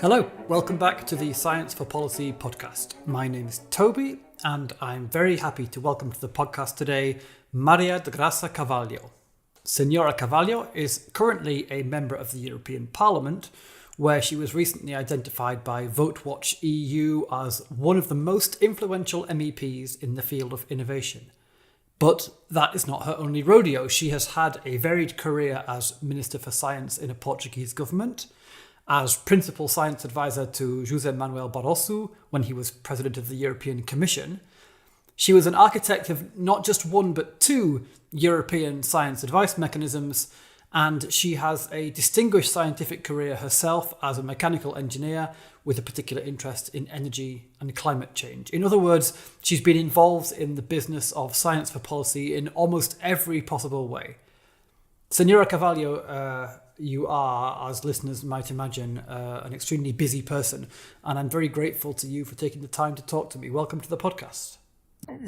Hello, welcome back to the Science for Policy podcast. My name is Toby, and I'm very happy to welcome to the podcast today Maria de Graça Carvalho. Senora Carvalho is currently a member of the European Parliament, where she was recently identified by VoteWatch EU as one of the most influential MEPs in the field of innovation. But that is not her only rodeo. She has had a varied career as Minister for Science in a Portuguese government, as Principal Science Advisor to José Manuel Barroso when he was President of the European Commission. She was an architect of not just one but two European science advice mechanisms, and she has a distinguished scientific career herself as a mechanical engineer with a particular interest in energy and climate change. In other words, she's been involved in the business of science for policy in almost every possible way. Senora Carvalho, you are, as listeners might imagine, an extremely busy person, and I'm very grateful to you for taking the time to talk to me. Welcome to the podcast.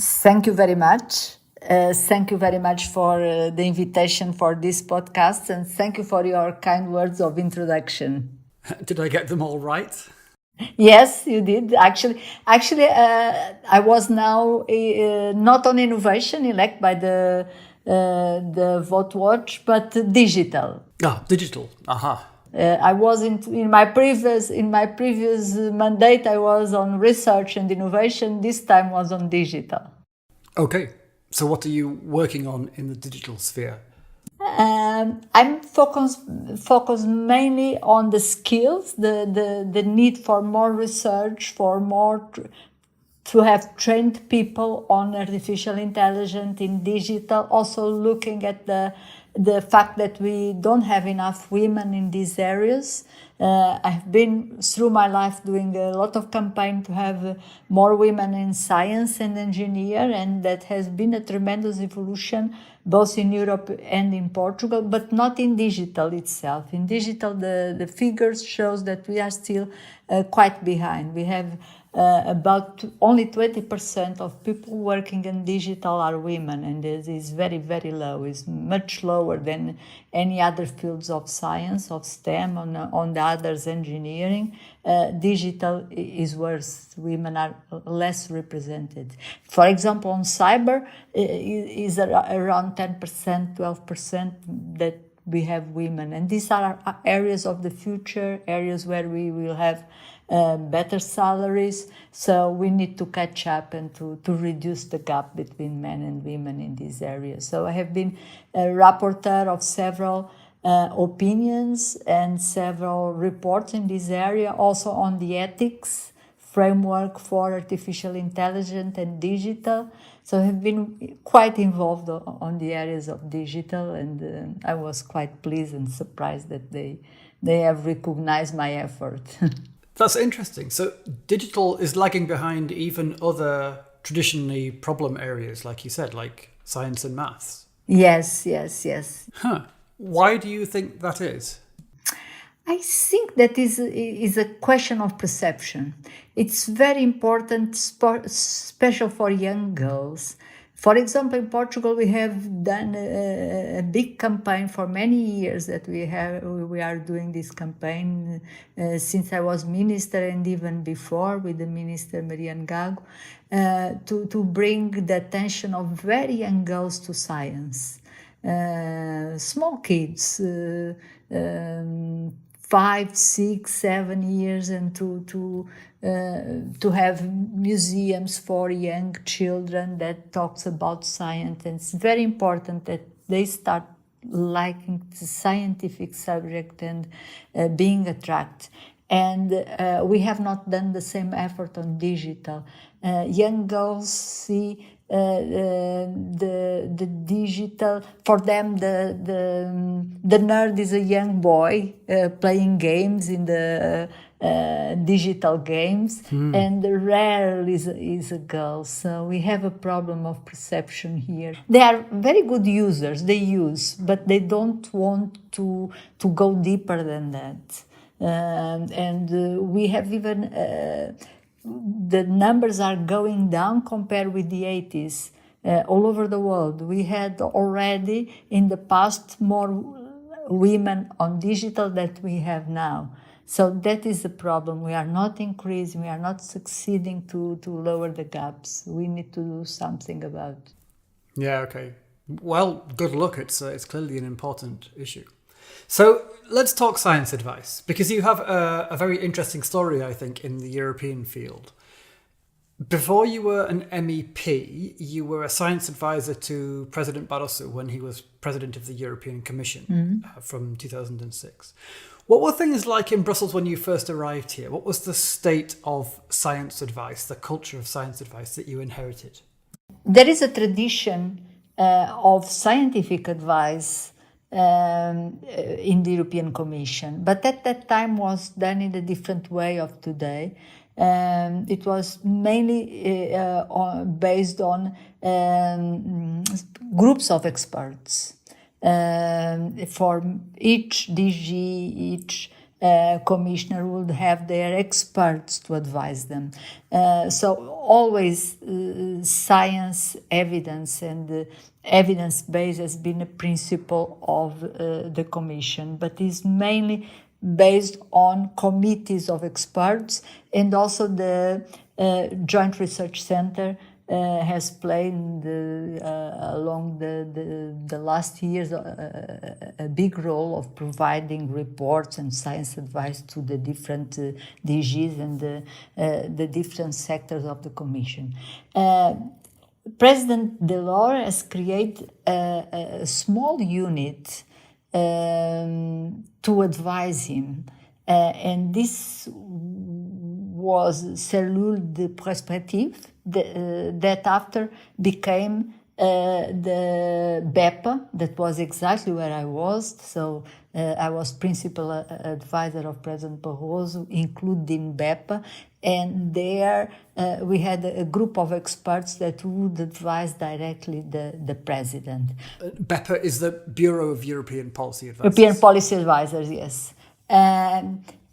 Thank you very much. Thank you very much for the invitation for this podcast, and thank you for your kind words of introduction. Did I get them all right? Yes, you did. Actually, I was now not on innovation elect by the VoteWatch, but digital. Digital. Aha. I was in my previous mandate. I was on research and innovation. This time was on digital. Okay. So what are you working on in the digital sphere? I'm focused mainly on the skills, the need for more research, for more to have trained people on artificial intelligence in digital. Also looking at the fact that we don't have enough women in these areas. I've been through my life doing a lot of campaign to have more women in science and engineer, and that has been a tremendous evolution both in Europe and in Portugal, but not in digital itself. In digital, the figures shows that we are still quite behind. We have about only 20% of people working in digital are women, and this is very, very low. It's much lower than any other fields of science, of STEM, on the others engineering. Digital is worse. Women are less represented. For example, on cyber is around 10%, 12% that we have women. And these are areas of the future, areas where we will have better salaries. So we need to catch up and to reduce the gap between men and women in these areas. So I have been a rapporteur of several opinions and several reports in this area, also on the ethics framework for artificial intelligence and digital. So I have been quite involved on the areas of digital, and I was quite pleased and surprised that they have recognized my effort. That's interesting. So digital is lagging behind even other traditionally problem areas, like you said, like science and maths. Yes. Huh. Why do you think that is? I think that is a question of perception. It's very important, special for young girls. For example, in Portugal, we have done a big campaign for many years that we are doing this campaign since I was minister and even before with the minister Mariana Gago to bring the attention of very young girls to science. Small kids, 5, 6, 7 years, and to have museums for young children that talks about science. And it's very important that they start liking the scientific subject and being attracted. And we have not done the same effort on digital. Young girls see the digital, for them the nerd is a young boy playing games in the digital games, and rarely is a girl. So we have a problem of perception here. They are very good users, they use, but they don't want to go deeper than that. We have even the numbers are going down compared with the 80s. All over the world, we had already in the past more women on digital that we have now. So that is the problem. We are not increasing, we are not succeeding to lower the gaps. We need to do something about it. Yeah, okay. Well, good luck. It's clearly an important issue. So let's talk science advice, because you have a very interesting story, I think, in the European field. Before you were an MEP, you were a science advisor to President Barroso when he was president of the European Commission from 2006. What were things like in Brussels when you first arrived here? What was the state of science advice, the culture of science advice that you inherited? There is a tradition of scientific advice in the European Commission, but at that time was done in a different way of today. It was mainly based on groups of experts. For each DG, each commissioner would have their experts to advise them. So always science, evidence, and evidence-based has been a principle of the Commission, but is mainly based on committees of experts, and also the Joint Research Center has played along the last years a big role of providing reports and science advice to the different DGs and the different sectors of the Commission. President Delors has created a small unit to advise him, and this was Cellule de Prospective, that after became the BEPA, that was exactly where I was. So I was principal advisor of President Barroso, including BEPA, and there we had a group of experts that would advise directly the president. BEPA is the Bureau of European Policy Advisors. European Policy Advisors, yes.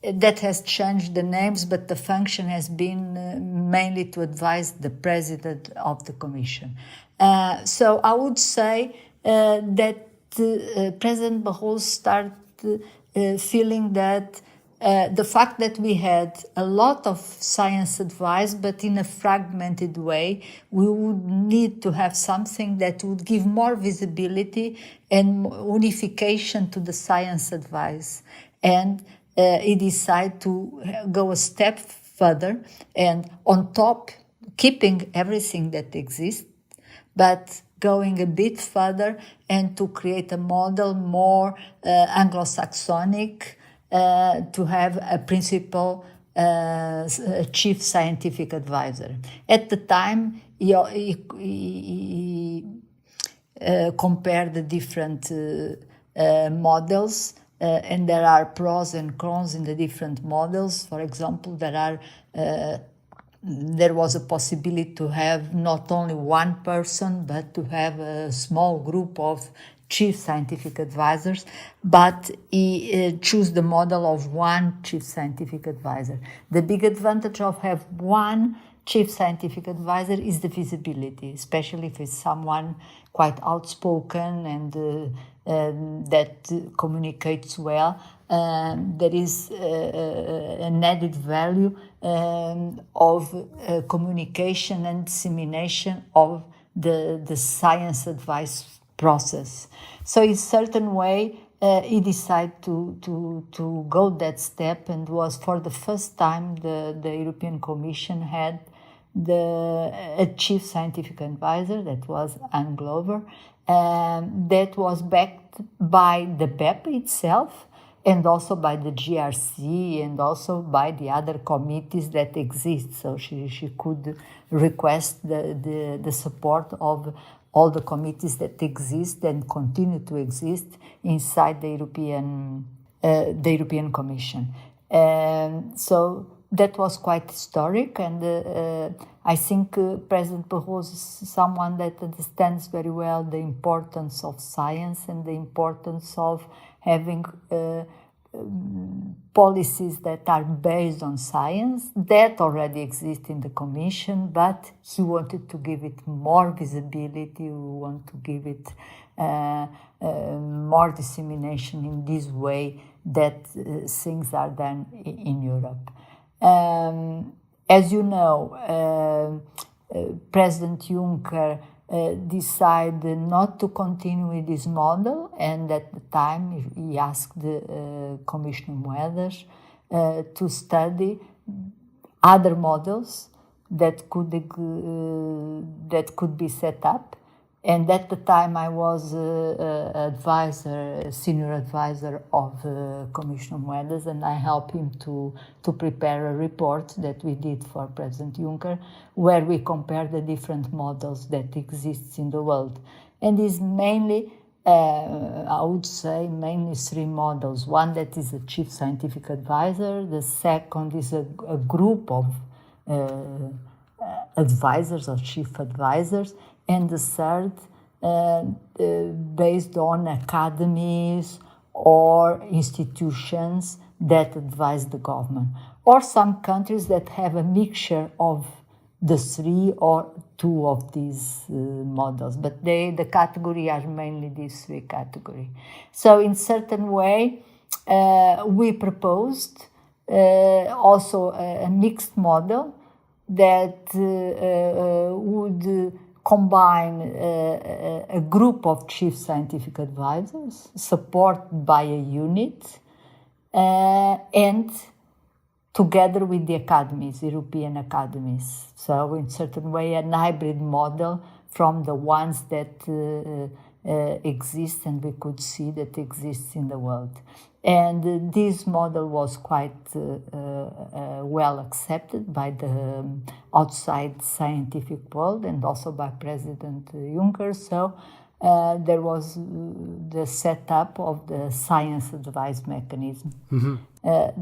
That has changed the names, but the function has been mainly to advise the president of the Commission. So I would say that President Barroso started feeling that the fact that we had a lot of science advice, but in a fragmented way, we would need to have something that would give more visibility and unification to the science advice. And he decided to go a step further, and on top, keeping everything that exists, but going a bit further and to create a model more Anglo-Saxonic, to have a principal chief scientific advisor. At the time, he compared the different models, and there are pros and cons in the different models. For example, there was a possibility to have not only one person, but to have a small group of chief scientific advisors, but he chose the model of one chief scientific advisor. The big advantage of have one chief scientific advisor is the visibility, especially if it's someone quite outspoken and that communicates well. There is an added value of communication and dissemination of the science advice process. So in a certain way, he decided to go that step, and was for the first time the European Commission had a chief scientific advisor, that was Anne Glover, that was backed by the BEPA itself, and also by the GRC, and also by the other committees that exist. So she could request the support of all the committees that exist and continue to exist inside the European Commission. So that was quite historic, and I think President Barroso is someone that understands very well the importance of science and the importance of having policies that are based on science that already exist in the Commission, but he wanted to give it more visibility. We want to give it more dissemination in this way that things are done in Europe. As you know, President Juncker decided not to continue with this model, and at the time he asked the Commissioner Moedas to study other models that could be set up. And at the time I was senior advisor of Commissioner Moedas, and I helped him to prepare a report that we did for President Juncker, where we compare the different models that exist in the world. And it's mainly, I would say, mainly three models. One that is a chief scientific advisor, the second is a group of advisors or chief advisors, and the third, based on academies or institutions that advise the government, or some countries that have a mixture of the three or two of these models, but the category are mainly these three categories. So in certain way, we proposed also a mixed model that would combine a group of chief scientific advisors supported by a unit and together with the academies, European academies. So in certain way, a hybrid model from the ones that exist and we could see that exists in the world. And this model was quite well accepted by the outside scientific world and also by President Juncker. So there was the setup of the science advice mechanism. Mm-hmm.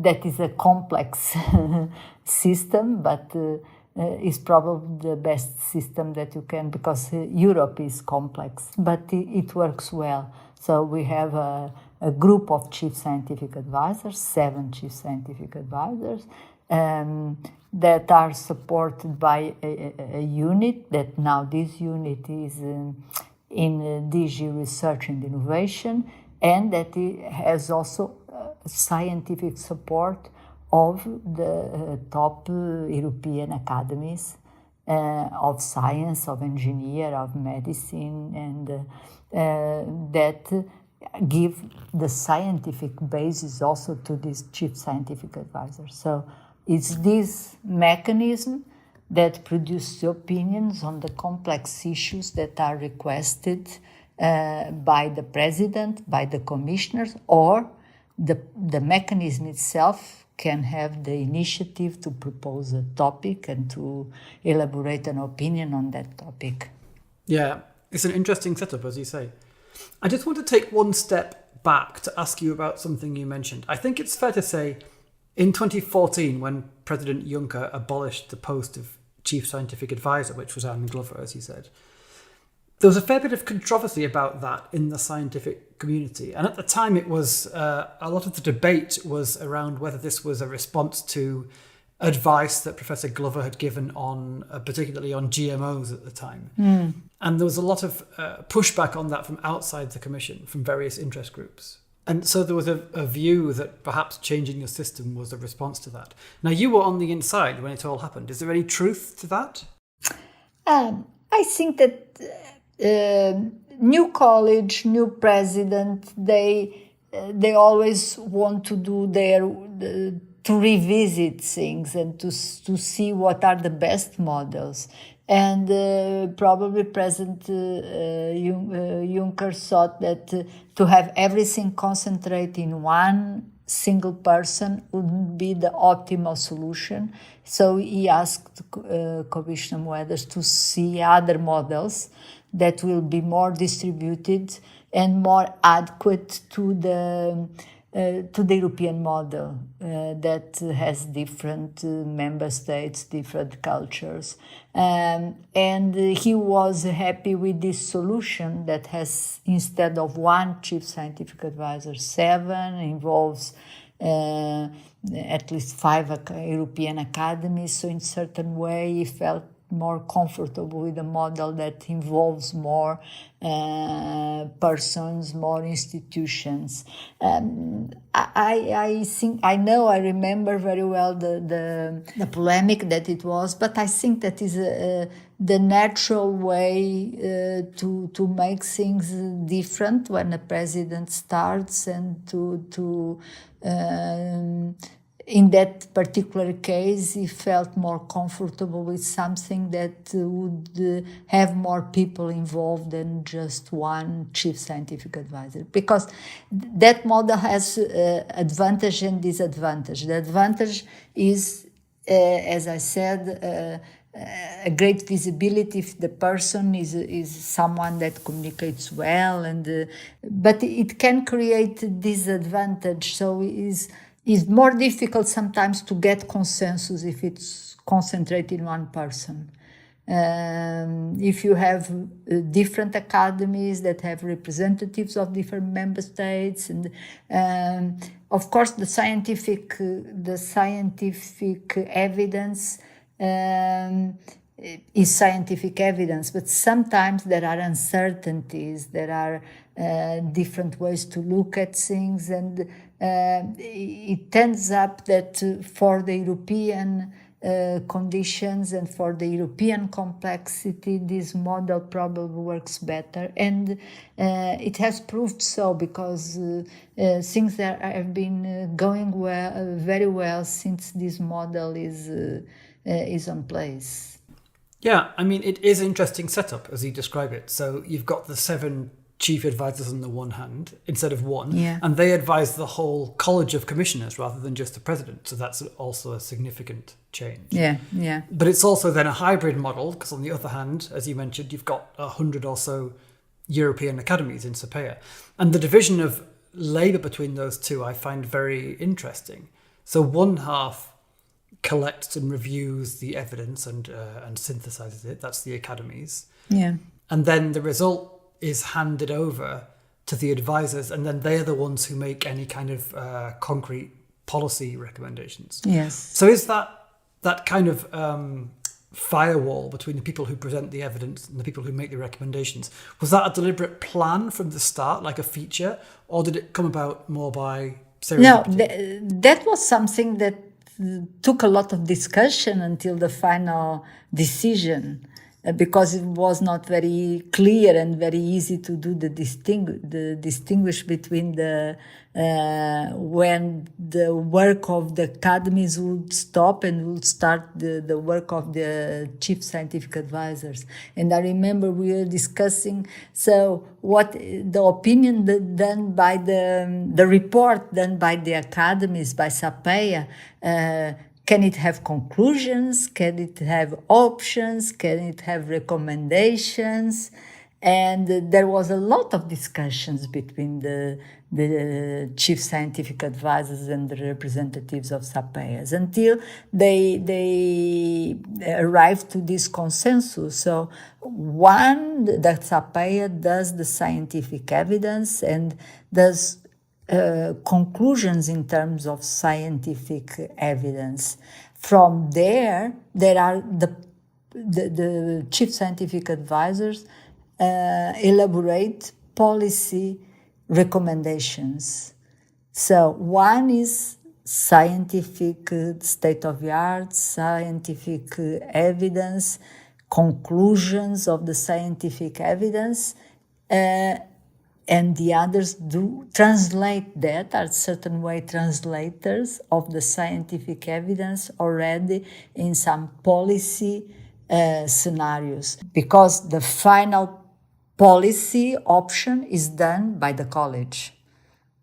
That is a complex system, but is probably the best system that you can, because Europe is complex, but it works well. So we have a group of chief scientific advisors, 7 chief scientific advisors, that are supported by a unit, that now this unit is in DG Research and Innovation, and that it has also scientific support of the top European academies of science, of engineer, of medicine, and that give the scientific basis also to these chief scientific advisors. So it's this mechanism that produces opinions on the complex issues that are requested by the president, by the commissioners, or the mechanism itself can have the initiative to propose a topic and to elaborate an opinion on that topic. Yeah, it's an interesting setup, as you say. I just want to take one step back to ask you about something you mentioned. I think it's fair to say in 2014, when President Juncker abolished the post of Chief Scientific Advisor, which was Anne Glover, as you said, there was a fair bit of controversy about that in the scientific community. And at the time, it was a lot of the debate was around whether this was a response to advice that Professor Glover had given on, particularly on GMOs at the time. Mm. And there was a lot of pushback on that from outside the Commission, from various interest groups. And so there was a view that perhaps changing the system was a response to that. Now, you were on the inside when it all happened. Is there any truth to that? I think that new college, new president, they always want to do to revisit things and to see what are the best models. And probably President Juncker thought that to have everything concentrate in one single person wouldn't be the optimal solution. So he asked Commissioner Moedas to see other models that will be more distributed and more adequate to the European model that has different member states, different cultures. And he was happy with this solution that has, instead of one chief scientific advisor, 7, involves at least 5 European academies. So in certain way, he felt more comfortable with a model that involves more persons, more institutions. I think I remember very well the polemic that it was, but I think that is the natural way to make things different when a president starts, and to in that particular case, he felt more comfortable with something that would have more people involved than just one chief scientific advisor. Because that model has advantage and disadvantage. The advantage is, as I said, a great visibility if the person is someone that communicates well, but it can create disadvantage. So it's more difficult sometimes to get consensus if it's concentrated in one person. If you have different academies that have representatives of different member states, and of course the scientific evidence is scientific evidence, but sometimes there are uncertainties, there are different ways to look at things, and it ends up that for the European conditions and for the European complexity, this model probably works better. And it has proved so, because things that have been going well, very well, since this model is on place. Yeah, I mean, it is an interesting setup as you describe it. So you've got the 7 chief advisors on the one hand instead of one, and they advise the whole college of commissioners rather than just the president. So that's also a significant change. Yeah. But it's also then a hybrid model, because on the other hand, as you mentioned, you've got 100 or so European academies in SAPEA. And the division of labour between those two I find very interesting. So one half collects and reviews the evidence and synthesizes it. That's the academies. Yeah. And then the result is handed over to the advisors, and then they're the ones who make any kind of concrete policy recommendations. Yes. So is that kind of firewall between the people who present the evidence and the people who make the recommendations, was that a deliberate plan from the start, like a feature, or did it come about more by serendipity? No, that was something that took a lot of discussion until the final decision, because it was not very clear and very easy to do the distinguish between the when the work of the academies would stop and would start the work of the chief scientific advisors. And I remember we were discussing, so what the opinion done by the report done by the academies, by SAPEA, can it have conclusions? Can it have options? Can it have recommendations? And there was a lot of discussions between the chief scientific advisors and the representatives of SAPEAs until they arrived to this consensus. So one, that SAPEA does the scientific evidence and does conclusions in terms of scientific evidence. From there are the chief scientific advisors elaborate policy recommendations. So one is scientific state of the art, scientific evidence, conclusions of the scientific evidence, and the others do translate that, are certain way translators of the scientific evidence already in some policy scenarios, because the final policy option is done by the college.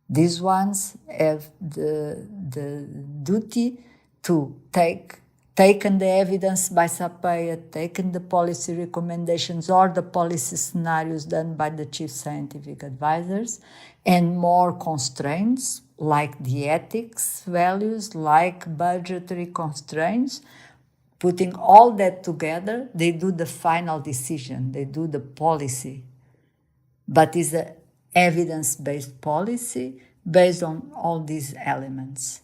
These ones have the duty to taken the evidence by SAPEA, taken the policy recommendations or the policy scenarios done by the chief scientific advisors, and more constraints like the ethics values, like budgetary constraints. Putting all that together, they do the final decision, they do the policy. But it's an evidence-based policy based on all these elements.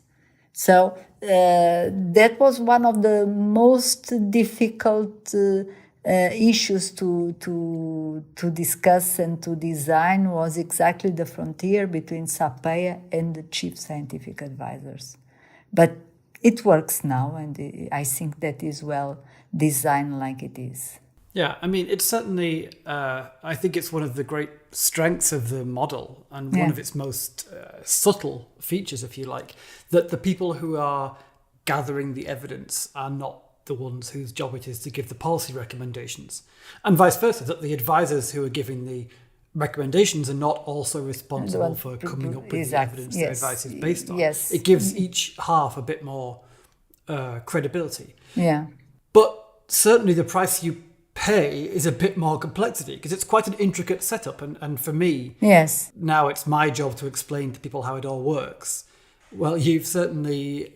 So that was one of the most difficult issues to discuss and to design, was exactly the frontier between SAPEA and the chief scientific advisors. But it works now, and I think that is well designed like it is. Yeah, I mean, it's certainly, I think it's one of the great strengths of the model, and one of its most subtle features, if you like, that the people who are gathering the evidence are not the ones whose job it is to give the policy recommendations. And vice versa, that the advisors who are giving the recommendations are not also responsible for coming up with the evidence the advice is based on. Yes. It gives each half a bit more credibility. Yeah. But certainly the price you pay is a bit more complexity, because it's quite an intricate setup, and for me, yes, now it's my job to explain to people how it all works. Well, you've certainly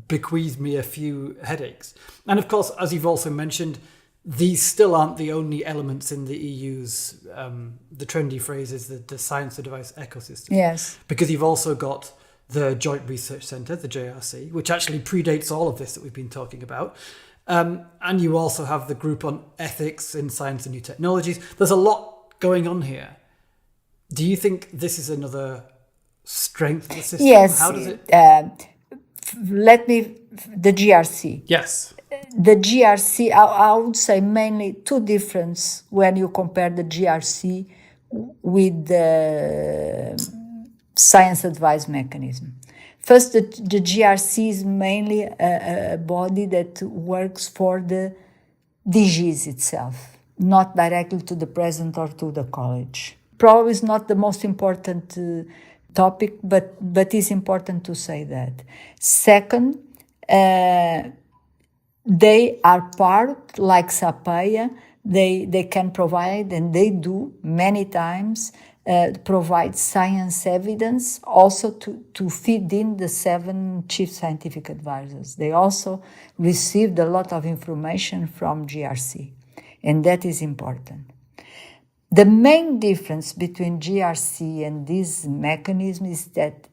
bequeathed me a few headaches. And of course, as you've also mentioned, these still aren't the only elements in the EU's, the trendy phrase is the science advice ecosystem. Yes. Because you've also got the Joint Research Centre, the JRC, which actually predates all of this that we've been talking about. And you also have the group on ethics in science and new technologies. There's a lot going on here. Do you think this is another strength of the system? Yes. How does it? The GRC. Yes. The GRC, I would say mainly two differences when you compare the GRC with the science advice mechanism. First, the GRC is mainly a body that works for the DGs itself, not directly to the president or to the college. Probably is not the most important topic, but it's important to say that. Second, they are part, like SAPEA, they can provide, and they do many times, provide science evidence also to feed in the 7 chief scientific advisors. They also received a lot of information from GRC, and that is important. The main difference between GRC and this mechanism is that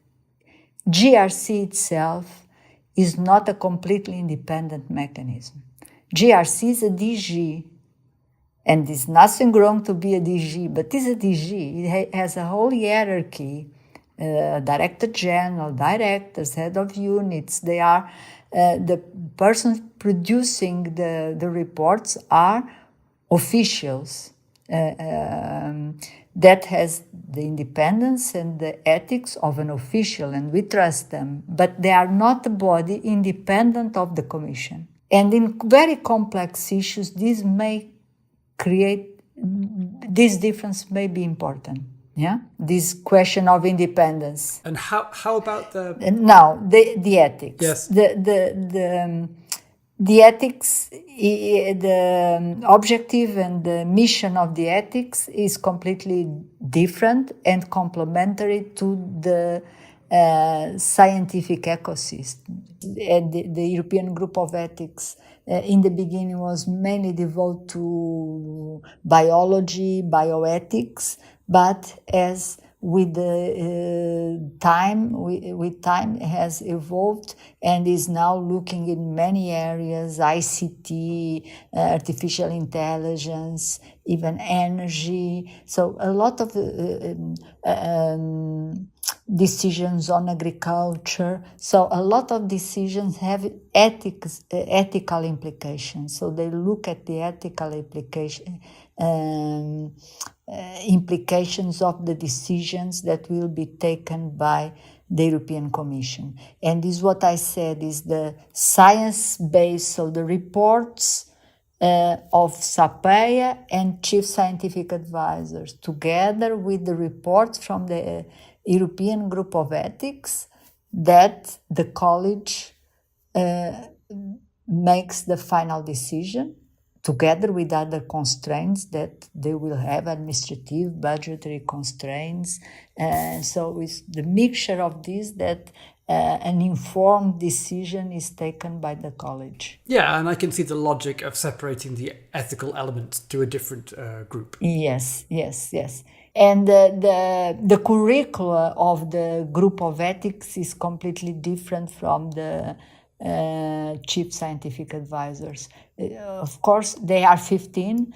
GRC itself is not a completely independent mechanism. GRC is a DG, and it's nothing wrong to be a DG, but it's a DG. It has a whole hierarchy, director general, directors, head of units. They are, the persons producing the reports are officials. That has the independence and the ethics of an official, and we trust them, but they are not a body independent of the Commission. And in very complex issues, this difference may be important. Yeah, this question of independence. And how about the now the ethics? Yes. The ethics, the objective and the mission of the ethics is completely different and complementary to the scientific ecosystem. And the European Group of Ethics in the beginning was mainly devoted to biology, bioethics, but as with the time has evolved and is now looking in many areas, ICT, artificial intelligence, even energy. So a lot of decisions on agriculture. So a lot of decisions have ethical implications. So they look at the ethical implications of the decisions that will be taken by the European Commission. And this is what I said is the science-based, so the reports of SAPEA and chief scientific advisors, together with the reports from the European Group of Ethics, that the college makes the final decision, together with other constraints that they will have, administrative, budgetary constraints. So it's the mixture of this that an informed decision is taken by the college. Yeah, and I can see the logic of separating the ethical elements to a different group. Yes. And the curricula of the group of ethics is completely different from the chief scientific advisors. Of course, they are 15.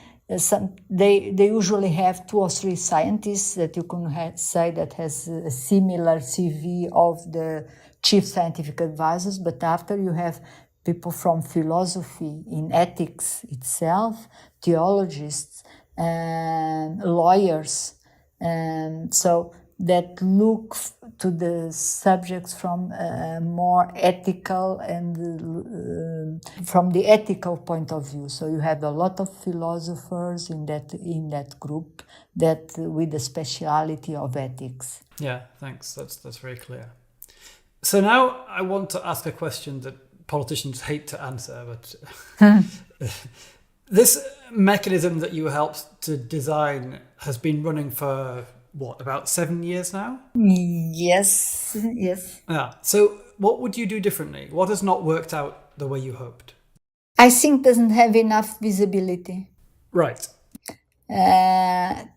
They usually have 2 or 3 scientists that you can say that has a similar CV of the chief scientific advisors, but after you have people from philosophy, in ethics itself, theologists, and lawyers, and so that look to the subjects from a more ethical and from the ethical point of view. So you have a lot of philosophers in that group that with the speciality of ethics. Yeah, thanks. That's very clear. So now I want to ask a question that politicians hate to answer, but this mechanism that you helped to design has been running for what, about 7 years now? Yes. Yeah. So what would you do differently? What has not worked out the way you hoped? I think doesn't have enough visibility. Right. And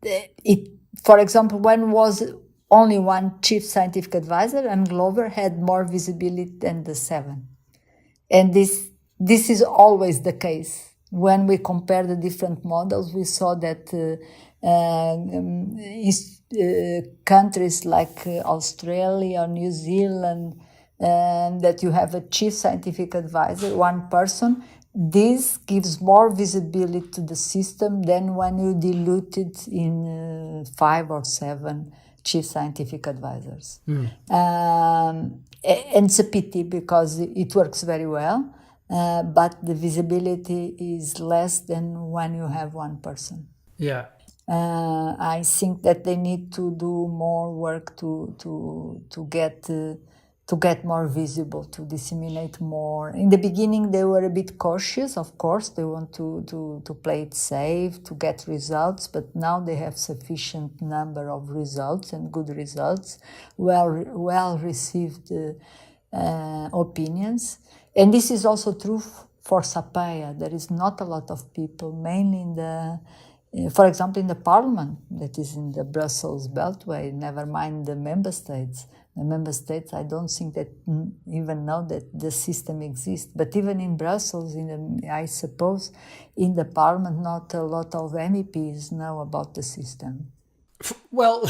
it, for example, when was only one chief scientific advisor, and Glover had more visibility than the 7. And this is always the case. When we compare the different models, we saw that countries like Australia or New Zealand, that you have a chief scientific advisor, one person. This gives more visibility to the system than when you dilute it in 5 or 7 chief scientific advisors. And it's a pity because it works very well, but the visibility is less than when you have one person. Yeah. I think that they need to do more work to get more visible, to disseminate more. In the beginning, they were a bit cautious. Of course, they want to play it safe, to get results. But now they have sufficient number of results and good results, well received opinions. And this is also true for SAPEA. There is not a lot of people, mainly in the, for example, in the parliament, that is in the Brussels Beltway, never mind the member states. The member states, I don't think that even know that the system exists. But even in Brussels, I suppose, in the parliament, not a lot of MEPs know about the system. Well,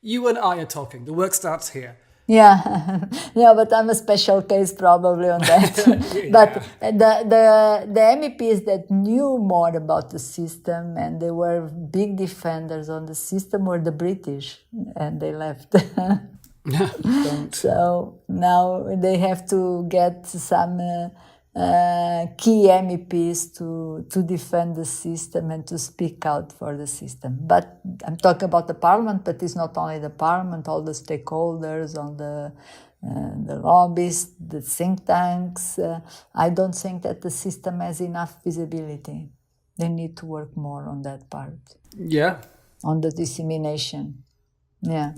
you and I are talking. The work starts here. Yeah, but I'm a special case probably on that. Yeah. But the MEPs that knew more about the system and they were big defenders on the system were the British, and they left. Don't. So now they have to get some key MEPs to defend the system and to speak out for the system. But I'm talking about the parliament, but it's not only the parliament, all the stakeholders, all the lobbyists, the think tanks. I don't think that the system has enough visibility. They need to work more on that part. Yeah. On the dissemination. Yeah.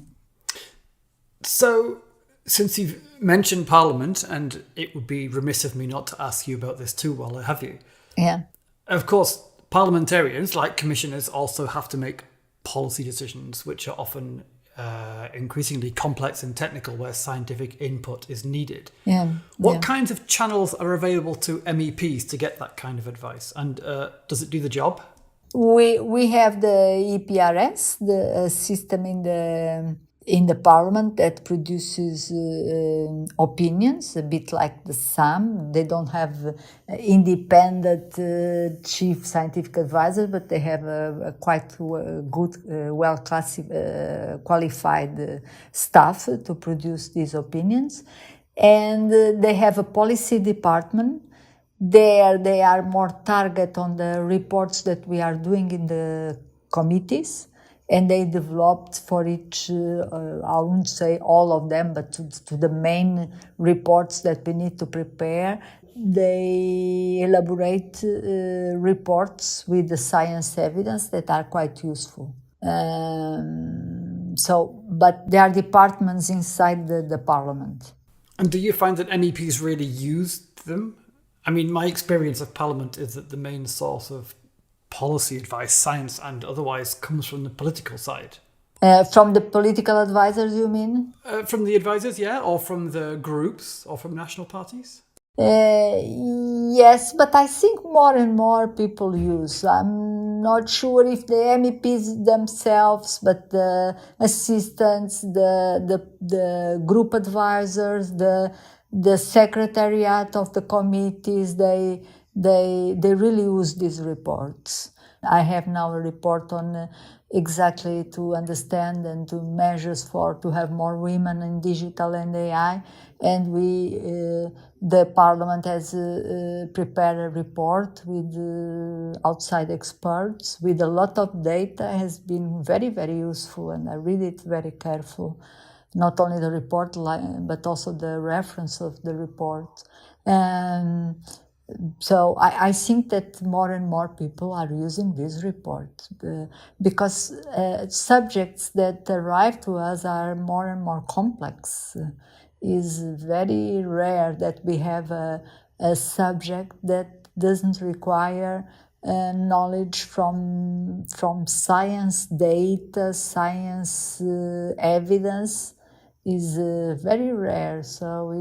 So, since you've mentioned Parliament, and it would be remiss of me not to ask you about this too while I have you. Yeah. Of course, parliamentarians, like commissioners, also have to make policy decisions, which are often increasingly complex and technical, where scientific input is needed. Yeah. What kinds of channels are available to MEPs to get that kind of advice? And does it do the job? We have the EPRS, the system in the parliament that produces opinions, a bit like the SAM. They don't have independent chief scientific advisor, but they have a quite good, qualified staff to produce these opinions. And they have a policy department. There they are more target on the reports that we are doing in the committees. And they developed for each, I won't say all of them, but to the main reports that we need to prepare, they elaborate reports with the science evidence that are quite useful. But there are departments inside the parliament. And do you find that MEPs really use them? I mean, my experience of Parliament is that the main source of policy advice, science and otherwise, comes from the political side. From the political advisors, you mean? From the advisors, yeah, or from the groups, or from national parties? Yes, but I think more and more people use. I'm not sure if the MEPs themselves, but the assistants, the group advisors, the secretariat of the committees, they really use these reports. I have now a report on exactly to understand and to measures to have more women in digital and AI, and the Parliament has prepared a report with outside experts with a lot of data. It has been very, very useful, and I read it very careful. Not only the report, but also the reference of the report. So I think that more and more people are using this report because subjects that arrive to us are more and more complex. It's very rare that we have a subject that doesn't require knowledge from science data, science evidence. Is very rare. So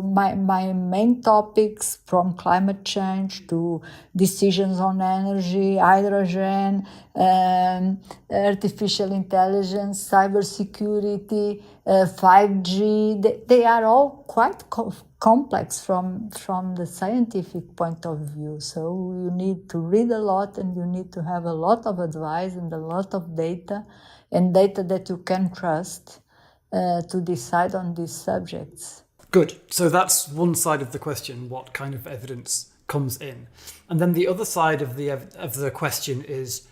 my main topics, from climate change to decisions on energy, hydrogen, artificial intelligence, cybersecurity, 5G, they are all quite complex from the scientific point of view. So you need to read a lot, and you need to have a lot of advice and a lot of data, and data that you can trust to decide on these subjects. Good. So that's one side of the question, what kind of evidence comes in. And then the other side of the question is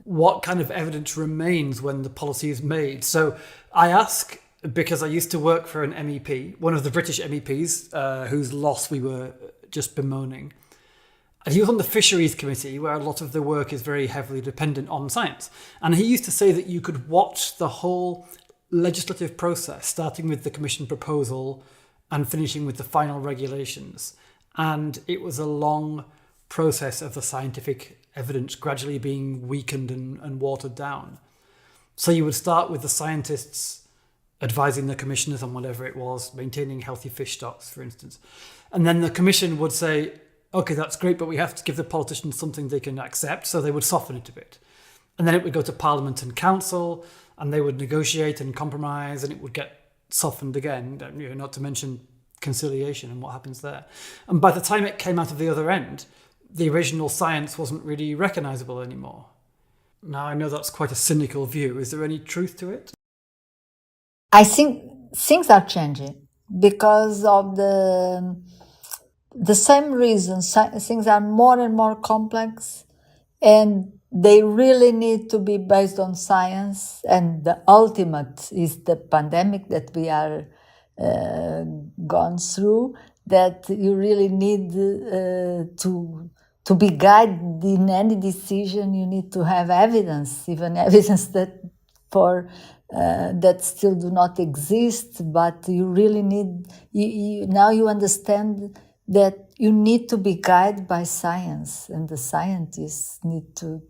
what kind of evidence remains when the policy is made. So I ask because I used to work for an MEP, one of the British MEPs whose loss we were just bemoaning. And he was on the Fisheries Committee, where a lot of the work is very heavily dependent on science. And he used to say that you could watch the whole legislative process, starting with the Commission proposal and finishing with the final regulations. And it was a long process of the scientific evidence gradually being weakened and watered down. So you would start with the scientists advising the commissioners on whatever it was, maintaining healthy fish stocks, for instance. And then the commission would say, okay, that's great, but we have to give the politicians something they can accept. So they would soften it a bit. And then it would go to Parliament and Council, and they would negotiate and compromise, and it would get softened again, not to mention conciliation and what happens there. And by the time it came out of the other end, the original science wasn't really recognisable anymore. Now, I know that's quite a cynical view. Is there any truth to it? I think things are changing because of the same reasons. Things are more and more complex, and they really need to be based on science. And the ultimate is the pandemic that we are gone through, that you really need to be guided in any decision. You need to have evidence, even evidence that that still do not exist, but you really need, now you understand that you need to be guided by science, and the scientists need to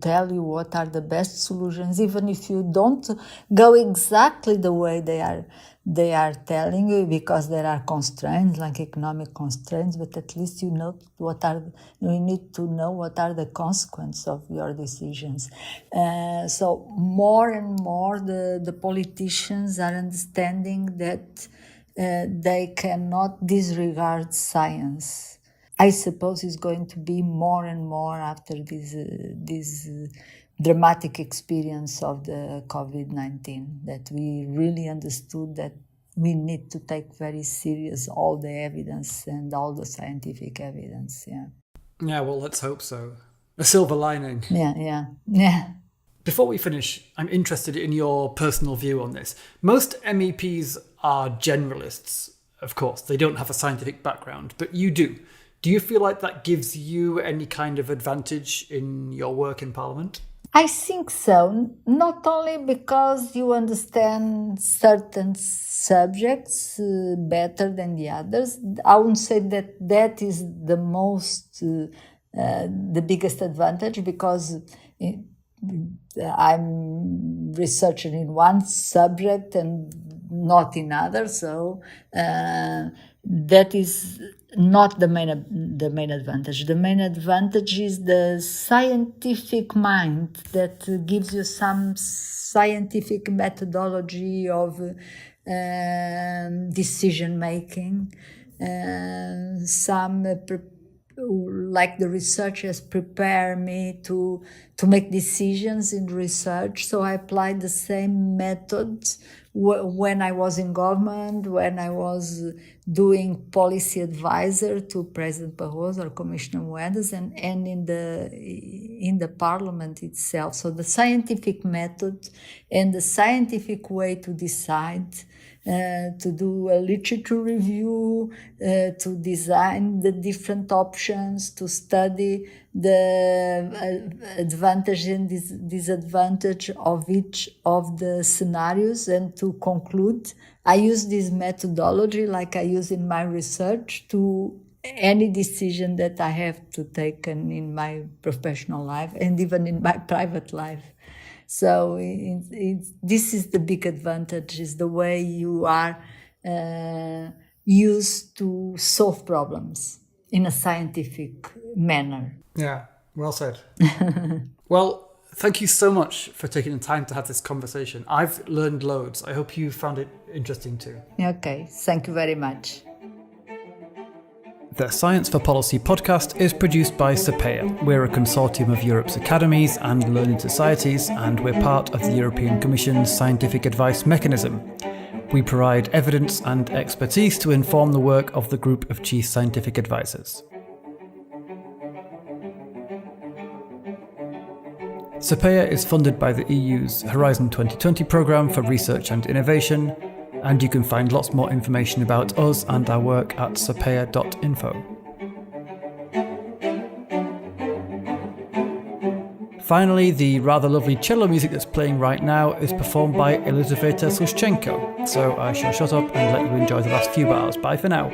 tell you what are the best solutions, even if you don't go exactly the way they are telling you, because there are constraints like economic constraints, but at least you need to know what are the consequences of your decisions. So more and more the politicians are understanding that they cannot disregard science. I suppose it's going to be more and more after this dramatic experience of the COVID-19, that we really understood that we need to take very serious all the evidence and all the scientific evidence. Yeah, well, let's hope so. A silver lining. Yeah. Before we finish, I'm interested in your personal view on this. Most MEPs are generalists, of course. They don't have a scientific background, but you do. Do you feel like that gives you any kind of advantage in your work in Parliament? I think so, not only because you understand certain subjects better than the others. I wouldn't say that that is the the biggest advantage, because I'm researching in one subject and not in others, so that is not the main advantage. The main advantage is the scientific mind that gives you some scientific methodology of decision making, like the researchers prepare me to make decisions in research. So I applied the same methods when I was in government, when I was doing policy advisor to President Barroso or Commissioner Moedas, and in the parliament itself. So the scientific method and the scientific way to decide, to do a literature review, to design the different options, to study the advantage and disadvantage of each of the scenarios, and to conclude. I use this methodology like I use in my research to any decision that I have to take in my professional life and even in my private life. So this is the big advantage, is the way you are used to solve problems in a scientific manner. Yeah, well said. Well, thank you so much for taking the time to have this conversation. I've learned loads. I hope you found it interesting too. Okay, thank you very much. The Science for Policy podcast is produced by SAPEA. We're a consortium of Europe's academies and learning societies, and we're part of the European Commission's scientific advice mechanism. We provide evidence and expertise to inform the work of the group of chief scientific advisors. SAPEA is funded by the EU's Horizon 2020 programme for research and innovation, and you can find lots more information about us and our work at sapea.info. Finally, the rather lovely cello music that's playing right now is performed by Elizaveta Sushchenko, so I shall shut up and let you enjoy the last few bars. Bye for now.